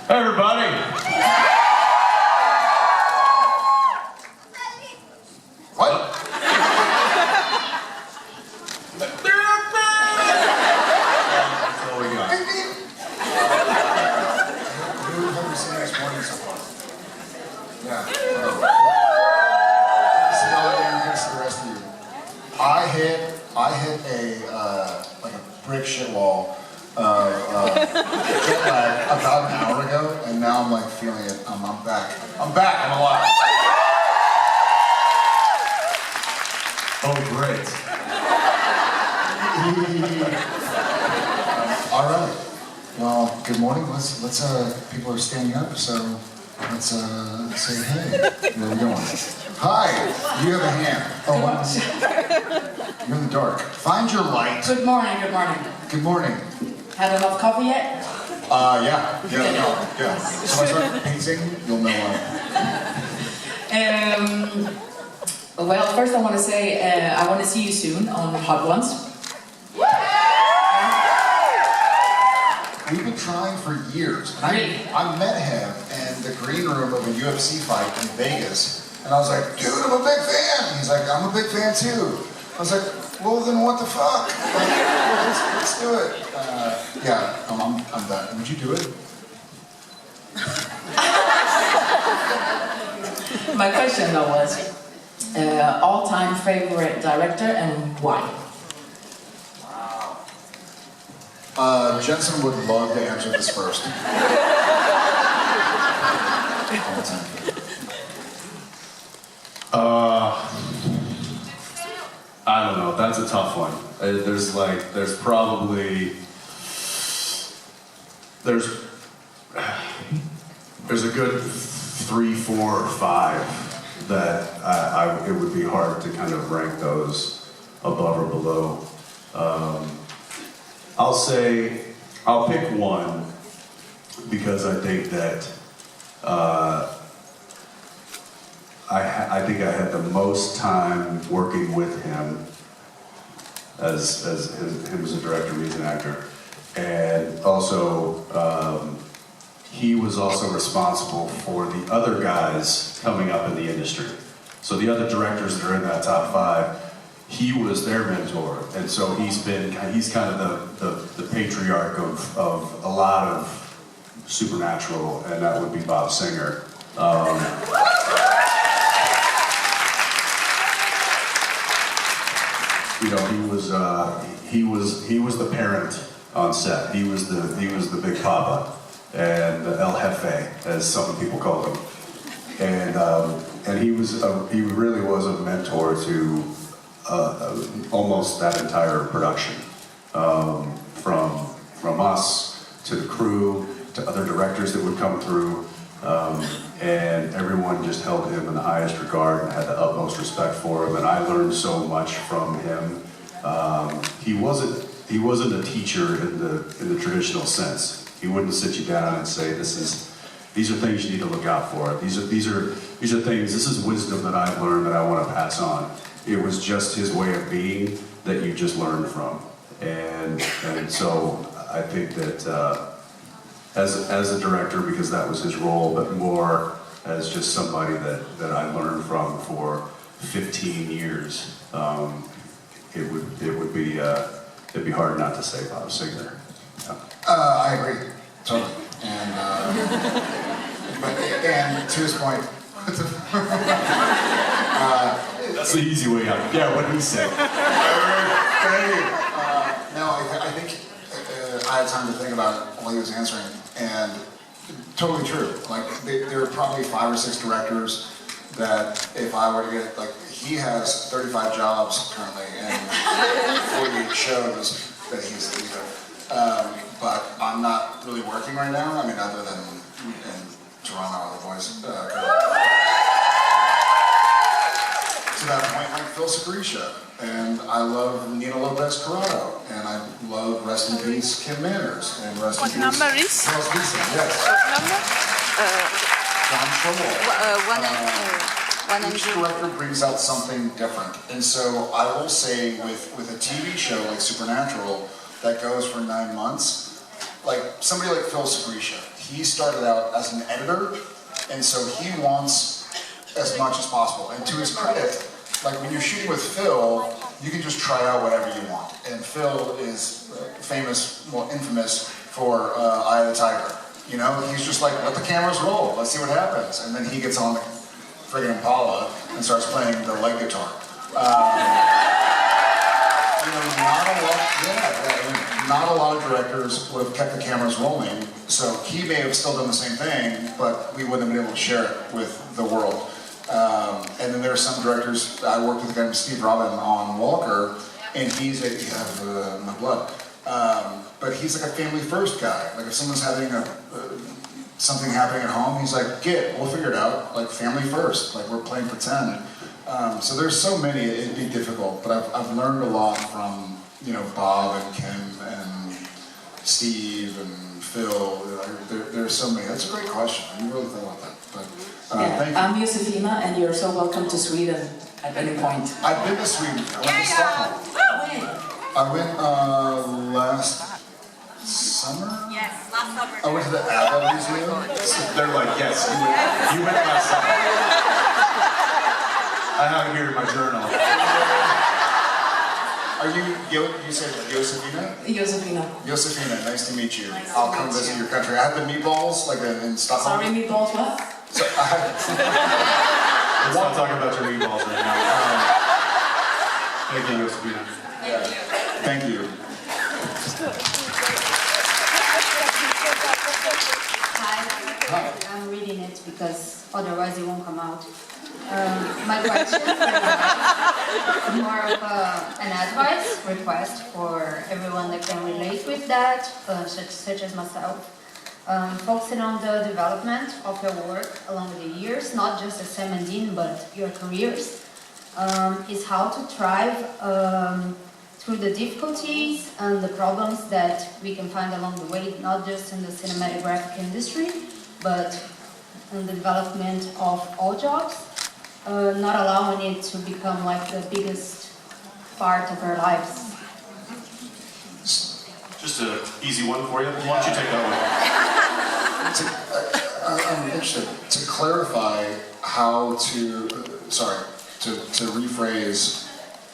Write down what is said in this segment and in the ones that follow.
Hey everybody! What? That's all we got. Who have we seen this morning so far? Yeah. See all the interviews to the rest of you. I hit a like a brick shit wall jet lag about an hour ago, and now I'm like feeling it. I'm back. I'm alive. Oh, great. All right. Well, good morning. Let's people are standing up, so let's say hey. Where are we going? Hi. You have a hand. Oh, wow. You're in the dark. Find your light. Good morning, good morning. Good morning. Had enough coffee yet? Yeah. So when I start pacing, you'll know why. Well, first I want to say I want to see you soon on Hot Ones. We've been trying for years. Really? I met him in the green room of a UFC fight in Vegas, and I was like, dude, I'm a big fan. He's like, I'm a big fan too. I was like, well, then what the fuck? Like, let's do it. Yeah, I'm done. Would you do it? My question though was, all-time favorite director and why? Jensen would love to answer this first. All-time favorite. I don't know, that's a tough one. There's a good 3, 4, or 5 that it would be hard to kind of rank those above or below. I'll pick one because I think that I think I had the most time working with him as him as a director, me as an actor, and also he was also responsible for the other guys coming up in the industry. So the other directors that are in that top 5, he was their mentor, and so he's kind of the patriarch of a lot of Supernatural, and that would be Bob Singer. You know, he was the parent on set. He was the big papa and the El Jefe, as some people called him, and he really was a mentor to almost that entire production, from us to the crew to other directors that would come through, and everyone just held him in the highest regard and had the utmost respect for him. And I learned so much from him. He wasn't a teacher in the traditional sense. He wouldn't sit you down and say, these are things you need to look out for. These are things. This is wisdom that I've learned that I want to pass on. It was just his way of being that you just learned from, and so I think that as a director, because that was his role, but more as just somebody that I learned from for 15 years, it'd be hard not to say Bob Singer. Yeah. I agree, totally. And and to his point. That's the easy way out. Yeah, what did he say? No, I think I had time to think about it while he was answering, and totally true. Like, there are probably 5 or 6 directors that if I were to get, like, he has 35 jobs currently and 48 shows that he's leaving. But I'm not really working right now. I mean, other than in Toronto on The Voice. To that point, like Phil Sacrisha, and I love Nina Lopez Corrado, and I love Rest in Peace Kim Manners, and Rest in Peace What number is? Charles Beeson, yes. What number? John Travolta. One and Each two. director brings out something different, and so I will say with a TV show like Supernatural that goes for 9 months, like somebody like Phil Segretia, he started out as an editor, and so he wants as much as possible. And to his credit, like when you're shooting with Phil, you can just try out whatever you want. And Phil is famous, well, infamous for Eye of the Tiger. You know, he's just like, let the cameras roll, let's see what happens. And then he gets on the friggin' Impala and starts playing the light guitar. You know, not a lot of directors would have kept the cameras rolling, so he may have still done the same thing, but we wouldn't have been able to share it with the world. And then there are some directors, I worked with a guy named Steve Robin on Walker, and he's my blood. But he's like a family first guy. Like if someone's having something happening at home, he's like, we'll figure it out. Like family first, like we're playing pretend. So there's so many, it'd be difficult, but I've learned a lot from, you know, Bob and Kim and Steve and Phil. There's so many. That's a great question. I didn't really think about that. But thank you. I'm Josefina, and you're so welcome to Sweden at any point. I've been to Sweden. I went to Stockholm. I went last summer? Yes, last summer. I went to the ABBA Museum. They're like, yes, you went last summer. I have it here in my journal. Are you said Josefina? Josefina. Josefina, nice to meet you. Nice to I'll come meet visit you. your country. I had the meatballs, like in Stockholm. Sorry, meatballs, what? So I had, Let's not talk about your meatballs right now. Thank you, Josefina. thank you. Hi, I'm reading it because otherwise it won't come out. My question is more of an advice request for everyone that can relate with that, such as myself. Focusing on the development of your work along the years, not just as Sam and Dean, but your careers, is how to thrive through the difficulties and the problems that we can find along the way, not just in the cinematographic industry, but in the development of all jobs, not allowing it to become like the biggest part of our lives. Just an easy one for you. Why don't you take that I'm interested to clarify how to rephrase,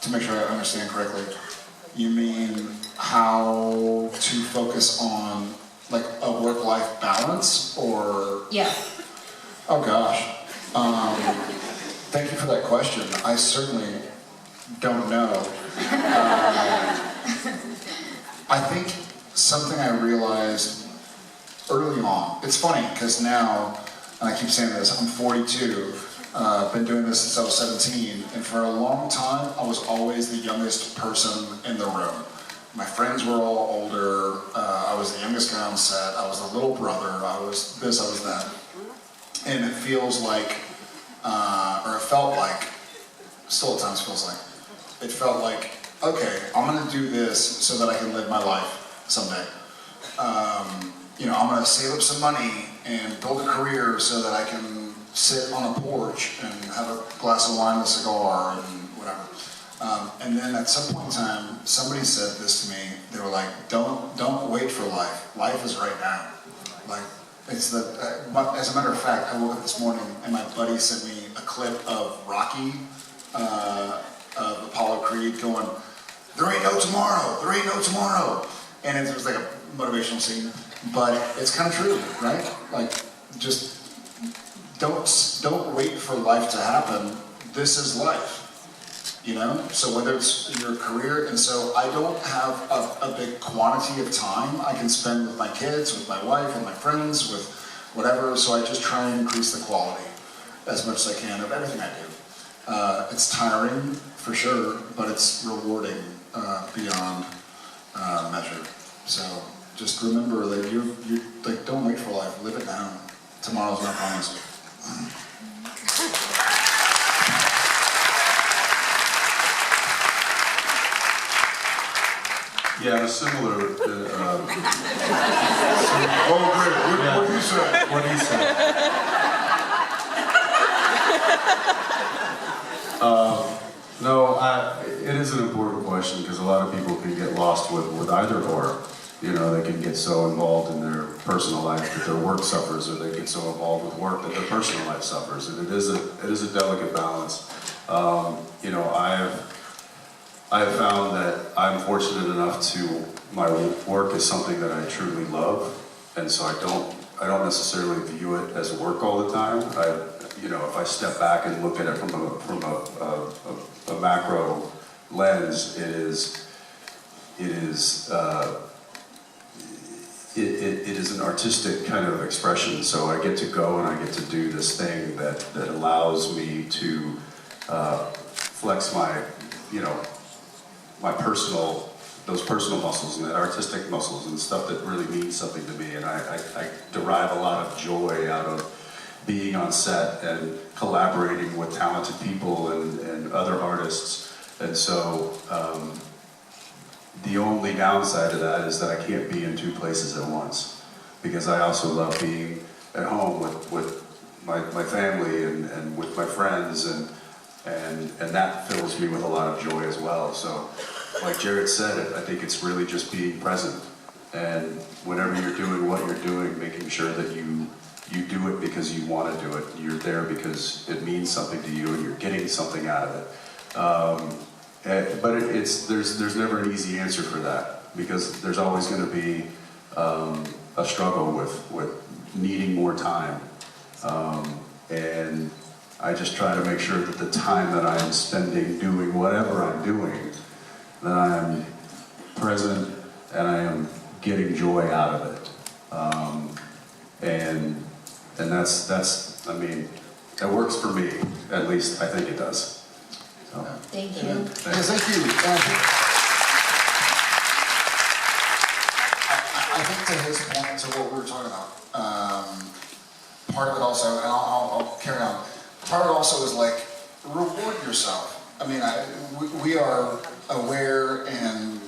to make sure I understand correctly. You mean how to focus on like a work-life balance, or? Yeah. Oh gosh. Thank you for that question. I certainly don't know. I think something I realized early on, it's funny because now, and I keep saying this, I'm 42, been doing this since I was 17, and for a long time I was always the youngest person in the room. My friends were all older, I was the youngest guy on set, I was the little brother, I was this, I was that. And it feels like, or it felt like, still at times feels like, it felt like, okay, I'm gonna do this so that I can live my life someday. You know, I'm gonna save up some money and build a career so that I can sit on a porch and have a glass of wine and a cigar and whatever. And then at some point in time, somebody said this to me. They were like, "Don't wait for life. Life is right now." Like, it's the. As a matter of fact, I woke up this morning and my buddy sent me a clip of Rocky, of Apollo Creed, going, "There ain't no tomorrow. There ain't no tomorrow." And it was like a motivational scene, but it's kind of true, right? Like, just don't wait for life to happen. This is life. You know, so whether it's your career, and so I don't have a big quantity of time I can spend with my kids, with my wife, with my friends, with whatever, so I just try and increase the quality as much as I can of everything I do. It's tiring, for sure, but it's rewarding beyond measure. So just remember that you like, don't wait for life, live it now. Tomorrow's not promised. Yeah, a similar. Oh, great. What do you say? What do you say? No, it is an important question because a lot of people can get lost with either or. You they can get so involved in their personal life that their work suffers, or they get so involved with work that their personal life suffers. And it is a delicate balance. I have found that I'm fortunate enough to, my work is something that I truly love, and so I don't necessarily view it as work all the time. If I step back and look at it from a macro lens, it is an artistic kind of expression. So I get to go and I get to do this thing that allows me to flex my those personal muscles and that artistic muscles and stuff that really means something to me. And I derive a lot of joy out of being on set and collaborating with talented people and other artists. And so the only downside to that is that I can't be in two places at once, because I also love being at home with my family and with my friends, and that fills me with a lot of joy as well. So like Jared said, I think it's really just being present, and whenever you're doing what you're doing, making sure that you do it because you want to do it. You're there because it means something to you and you're getting something out of it. But there's never an easy answer for that, because there's always going to be a struggle with needing more time. And I just try to make sure that the time that I am spending doing whatever I'm doing, that I am present and I am getting joy out of it. And that's, I mean, it works for me, at least I think it does. So. Thank you. Yes, thank you. I think to his point, to what we were talking about, part of it also, and I'll carry on, part of it also is like, reward yourself. I mean, we are aware and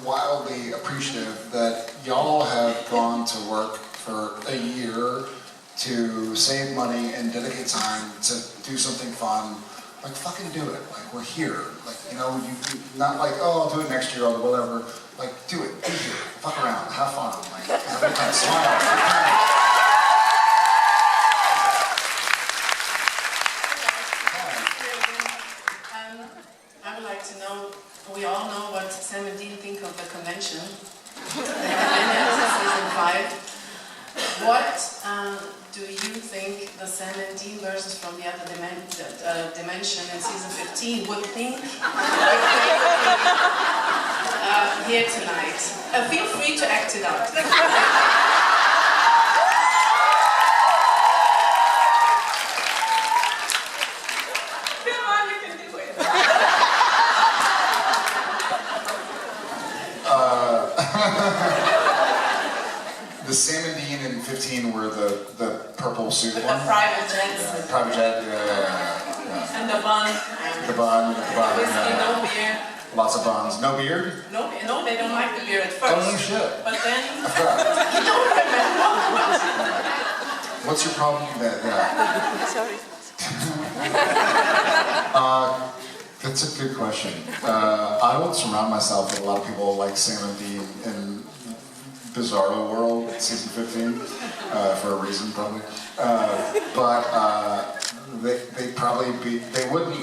wildly appreciative that y'all have gone to work for a year to save money and dedicate time to do something fun. Like, fucking do it. Like, we're here. Like, you not like, oh, I'll do it next year or whatever. Like, do it. Be here. Fuck around. Have fun. Like, have a good time. Smile. I would like to know, we all know what Sam and Dean think of the convention. They have been there since season 5. What do you think the Sam and Dean versions from the other dimension in season 15 would think if they were here tonight? Feel free to act it out. Come on, you can do it. The Sam and Dean in 15 were the purple suit With one. the private jets. Private jet, yeah. And the bun. The bun, Whiskey, no beer. Lots of buns. No beard? No, they don't like the beer at first. Oh, no shit. But then, I forgot. you don't remember. What's your problem with that? Yeah. Sorry. That's a good question. I would surround myself with a lot of people like Sam and Dean in Bizarro World, season 15, for a reason probably. But they probably they wouldn't,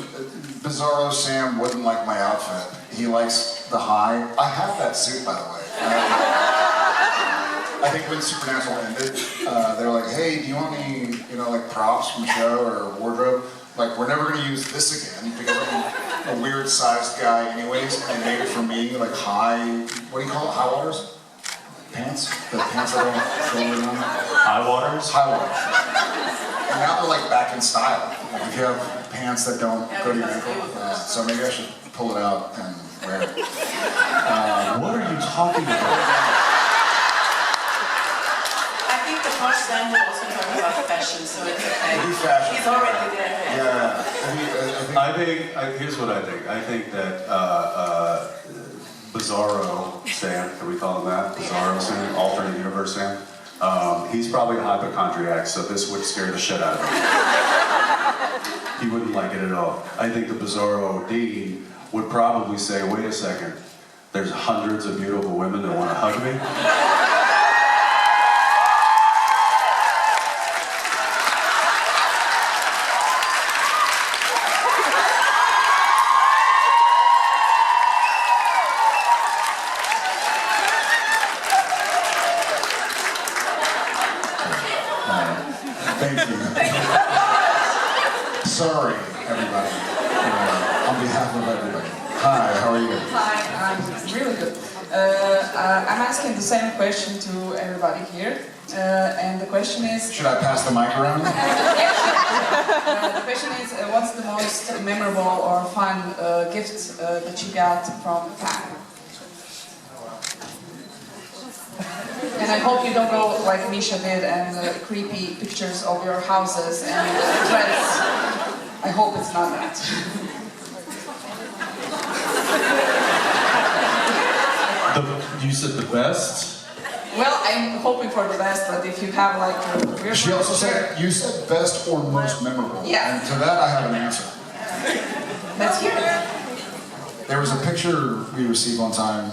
Bizarro Sam wouldn't like my outfit. He likes the high. I have that suit, by the way. I think when Supernatural ended, they were like, hey, do you want any, like props from the show or wardrobe? Like, we're never gonna use this again because I'm a weird sized guy anyways, and made it for me, like high, what do you call it, high waters? Pants? The pants that don't go around? High waters? High waters. And now they're like back in style. Like if you have pants that don't go to your ankle. So maybe I should pull it out and wear it. What are you talking about? I think the first time we're also talking about fashion, so it's okay. Maybe fashion. He's already there. Yeah. Here's what I think. I think that Bizarro Sam, can we call him that? Bizarro Sam, alternate universe Sam. He's probably a hypochondriac, so this would scare the shit out of him. He wouldn't like it at all. I think the Bizarro Dean would probably say, wait a second, There's hundreds of beautiful women that want to hug me. Thank you. Sorry, everybody. On behalf of everybody. Hi, how are you? Hi, I'm really good. I'm asking the same question to everybody here. And the question is... Should I pass the mic around? The question is, what's the most memorable or fun gift that you got from Japan? And I hope you don't go like Misha did and creepy pictures of your houses and threads. I hope it's not that. You said the best? Well, I'm hoping for the best, but if you have like a weird... She also said, you said best or most memorable. Yeah. And to that I have an answer. Let's hear it. There was a picture we received one time.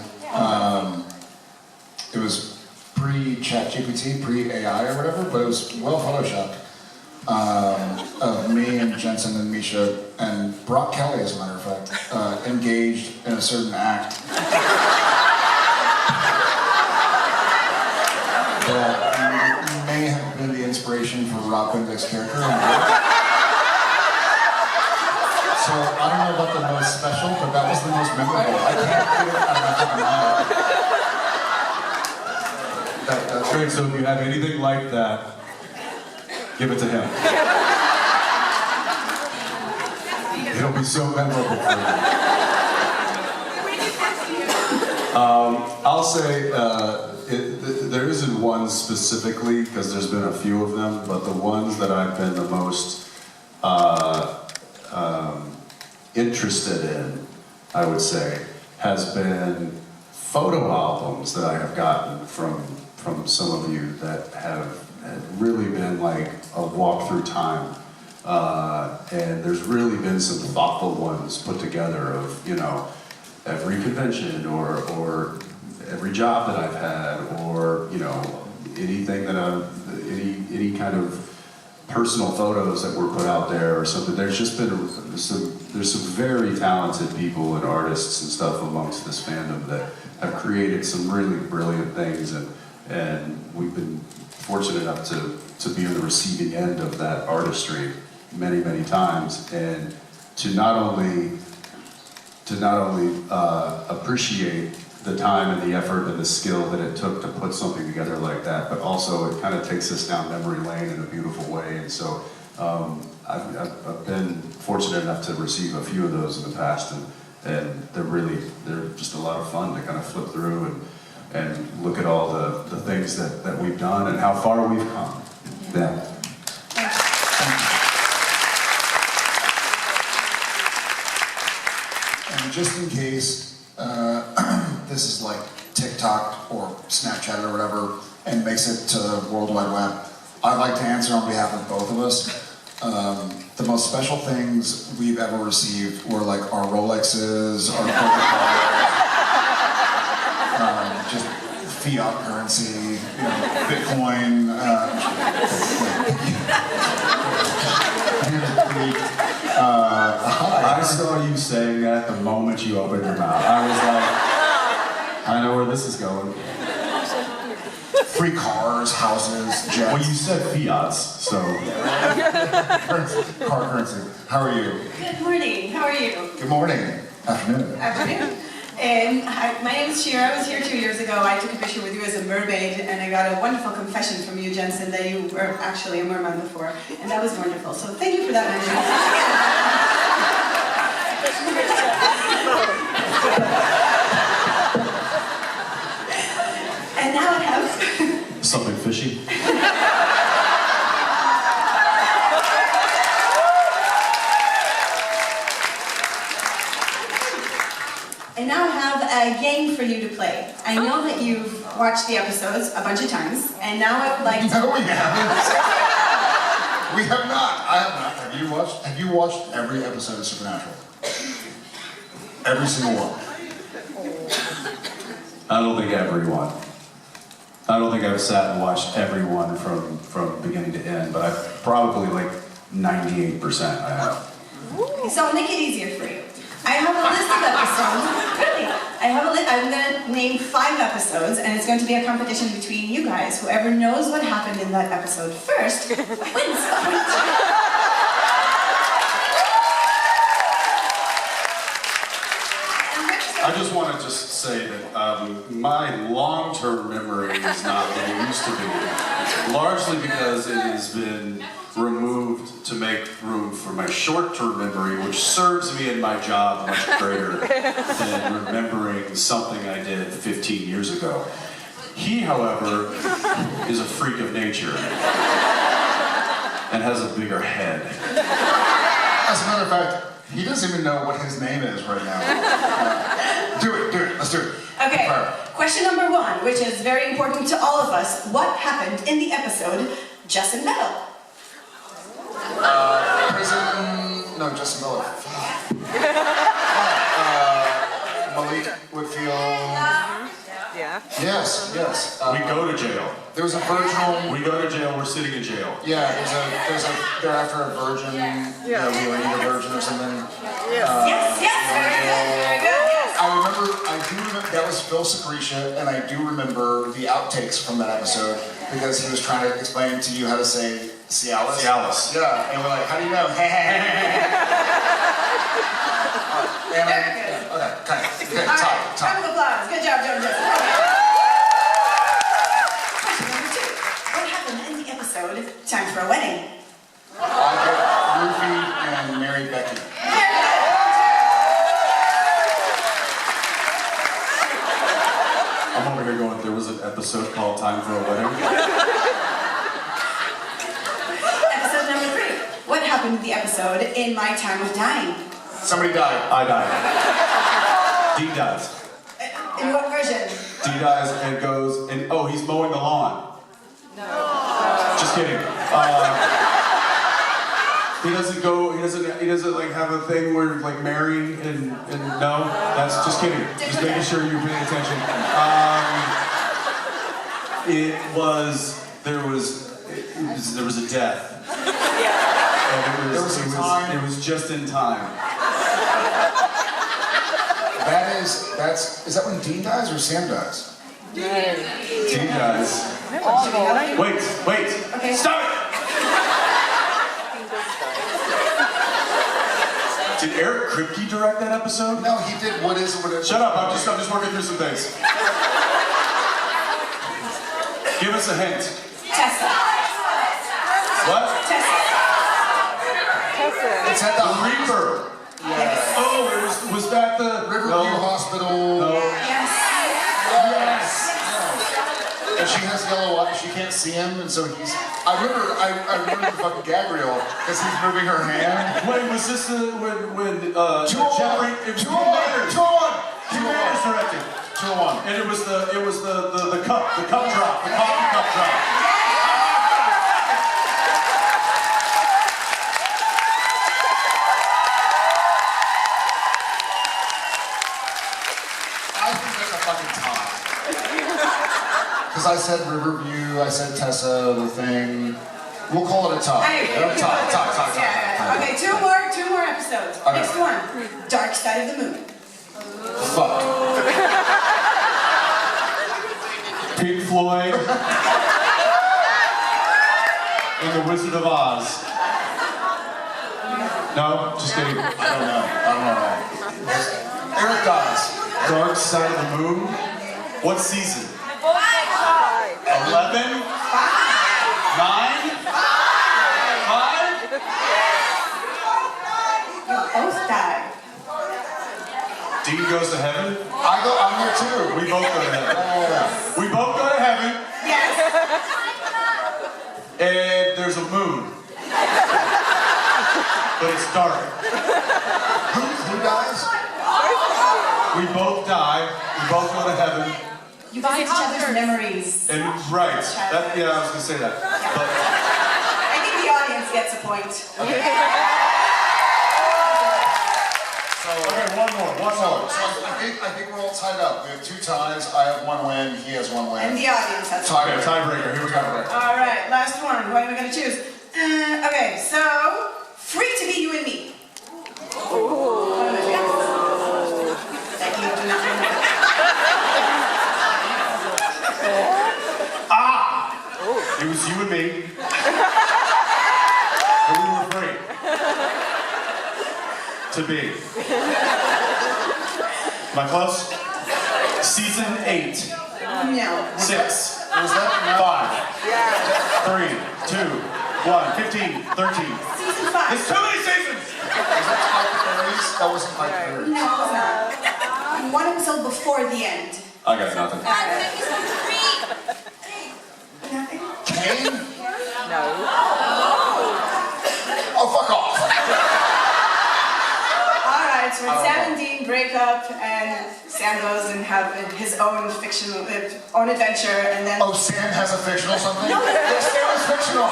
It was pre-JIB15, pre-AI or whatever, but it was well photoshopped. Of me and Jensen and Misha and Brock Kelly, as a matter of fact, engaged in a certain act that may have been the inspiration for Rob Bendick's character. So I don't know about the most special, but that was the most memorable. I can't get it out of my mind. That's great. So if you have anything like that, give it to him. It'll be so memorable for you. I'll say there isn't one specifically, because there's been a few of them, but the ones that I've been the most interested in, I would say, has been photo albums that I have gotten from some of you that have really been like a walk through time. And there's really been some thoughtful ones put together of, you know, every convention or every job that I've had, or, you know, anything that any kind of personal photos that were put out there or something. There's just been there's some very talented people and artists and stuff amongst this fandom that have created some really brilliant things, and we've been fortunate enough to be on the receiving end of that artistry many times, and to not only appreciate the time and the effort and the skill that it took to put something together like that, but also it kind of takes us down memory lane in a beautiful way. And so I've been fortunate enough to receive a few of those in the past, and they're just a lot of fun to kind of flip through and look at all the things that we've done and how far we've come. Yeah. And just in case this is like TikTok or Snapchat or whatever and makes it to the World Wide Web, I'd like to answer on behalf of both of us. The most special things we've ever received were like our Rolexes, our just fiat currency, you know, Bitcoin. I saw you saying that the moment you opened your mouth. I was like, I know where this is going. Free cars, houses, jets. Well, you said fiats, so. Car currency. How are you? Good morning. How are you? Good morning. Afternoon. Afternoon. Hi, my name is Shira. I was here 2 years ago. I took a picture with you as a mermaid, and I got a wonderful confession from you, Jensen, that you were actually a merman before, and that was wonderful. So thank you for that memory. And now I have Something fishy? I now have a game for you to play. I know that you've watched the episodes a bunch of times, and now I would like to... No, we haven't. We have not. I have not. Have you watched every episode of Supernatural? Every single one. I don't think everyone. I don't think I've sat and watched everyone from beginning to end, but I probably like 98% I have. So I'll make it easier for you. I have a list of episodes. Really, I have a list. I'm going to name 5 episodes, and it's going to be a competition between you guys. Whoever knows what happened in that episode first wins. I just want to just say that my long-term memory is not what it used to be, largely because it has been removed to make room for my short-term memory, which serves me in my job much greater than remembering something I did 15 years ago. He, however, is a freak of nature and has a bigger head. As a matter of fact, he doesn't even know what his name is right now. Do it, let's do it. Okay, Fire. question number 1, which is very important to all of us. What happened in the episode Justin Metal? Justin Miller. Malik Whitfield. Yeah. Yes. We go to jail. There was a virginal. We go to jail, we're sitting in jail. Yeah, they're after a virgin. Yeah. We were eating a virgin or something. Yes, very good, yes. I do remember, that was Phil Secretia, and I do remember the outtakes from that episode, because he was trying to explain to you how to say Cialis. Cialis. Yeah, and we're like, how do you know? Okay, top. Round of applause. Good job, Joe. Question number 2. What happened in the episode Time for a Wedding? I got Ruthie and Mary Becky. I'm over here going, there was an episode called Time for a Wedding. Episode number 3. What happened in the episode In My Time of Dying? Somebody died. I die. D dies. In what version? D dies and goes, and oh, he's mowing the lawn. No. Just kidding. He doesn't like have a thing where like Mary and no, that's just kidding. Just making sure you're paying attention. There was a death. And it was just in time. Is that when Dean dies or Sam dies? Dean dies. Wait. Okay. Stop it! Did Eric Kripke direct that episode? No, he did What Is What Is. Shut up, I'm just working through some things. Give us a hint. Tessa. What? Tessa. It's at the Reaper. Yes. Oh, was that the... Riverview Hospital. No. Yes. And she has yellow eyes, she can't see him, and so he's... I remember the fucking gag reel, because he's moving her hand. Wait, was this when Jeffrey... 201. 201. Manners directed. 201. And it was the cup drop, the coffee cup drop. I think that's a fucking tie. Because I said Riverview, I said Tessa, the thing. We'll call it a tie. Tie. Okay, two more episodes. Okay. Next one. Dark Side of the Moon. Fuck. Pink Floyd and The Wizard of Oz. No, just kidding. I don't know. Eric dies. Dark Side of the Moon. What season? 11? 9? 5? Both die. Dean goes to heaven? I'm here too. We both go to heaven. We both go to heaven, Yes. and there's a moon. But it's dark. Who dies? We both die, we both go to heaven, You visit each other's memories. and right, I was gonna say that. But I think the audience gets a point. Okay, one more. So I think we're all tied up. We have 2 ties. I have 1 win. He has 1 win. And the audience has to. Okay, tiebreaker, here we go. All right, last one. What am I going to choose? Okay, so free to be you and me. One of my favorites. That you do not know. It was you and me. And we were free. To be. Am I close? Season 8. No. 6. Was that 5. 3, 2, 1, 15, 13. Season 5. There's too many seasons! Was that Type Theories? That wasn't Type Theories. No, it was not. One episode before the end. I got nothing. Nothing? Kane? No. Oh, fuck off. All right, so when Sam and Dean break up, and Sam goes and have his own fictional, own adventure, and then Oh, Sam has a fictional something? Yes, Sam is fictional.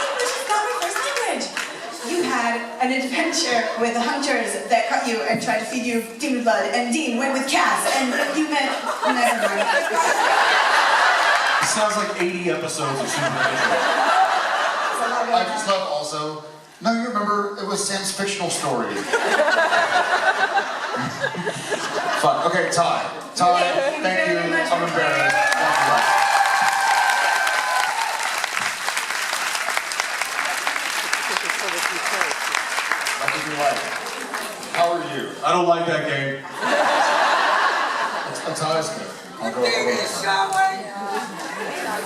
English is not my first language. You had an adventure with the hunters that cut you and tried to feed you demon blood, and Dean went with Cass, and you met. Never mind. It sounds like 80 episodes of Supernatural. I just love also. No, you remember it was Sam's fictional story. Fun. Okay, Ty. Ty, thank you. very much I'm for playing. embarrassed. Thank you. That could be like, how are you? I don't like that game. A tie's good. I'll go.